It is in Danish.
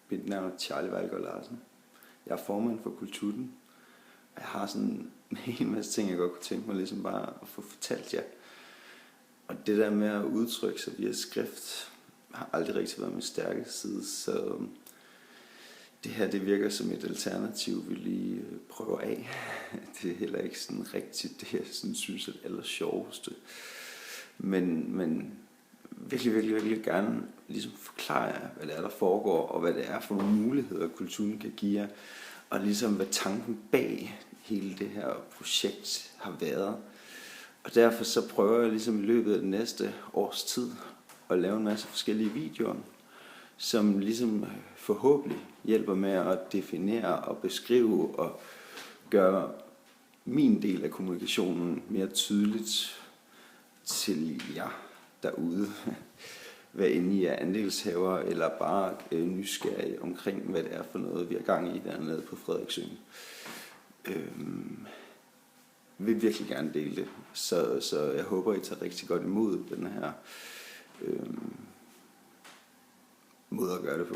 Mit navn er Charlie Valgaard Larsen. Jeg er formand for Kulturen. Jeg har sådan en hel masse ting, jeg godt kunne tænke mig ligesom bare at få fortalt jer. Og det der med at udtrykke sig via skrift har aldrig rigtig været min stærke side, så det her det virker som et alternativ, vi lige prøver af. Det er heller ikke sådan rigtigt det, jeg sådan synes er det allersjoveste. Men virkelig gerne ligesom forklare jer, hvad det er, der foregår, og hvad det er for nogle muligheder, kulturen kan give jer, og ligesom hvad tanken bag hele det her projekt har været. Og derfor så prøver jeg ligesom i løbet af det næste års tid at lave en masse forskellige videoer, som ligesom forhåbentlig hjælper med at definere og beskrive og gøre min del af kommunikationen mere tydeligt til jer derude. Hvad end I er andelshaver eller bare nysgerrige omkring, hvad det er for noget, vi har gang i dernede på Frederiksø. Vil virkelig gerne dele det, så jeg håber, I tager rigtig godt imod den her måde at gøre det på.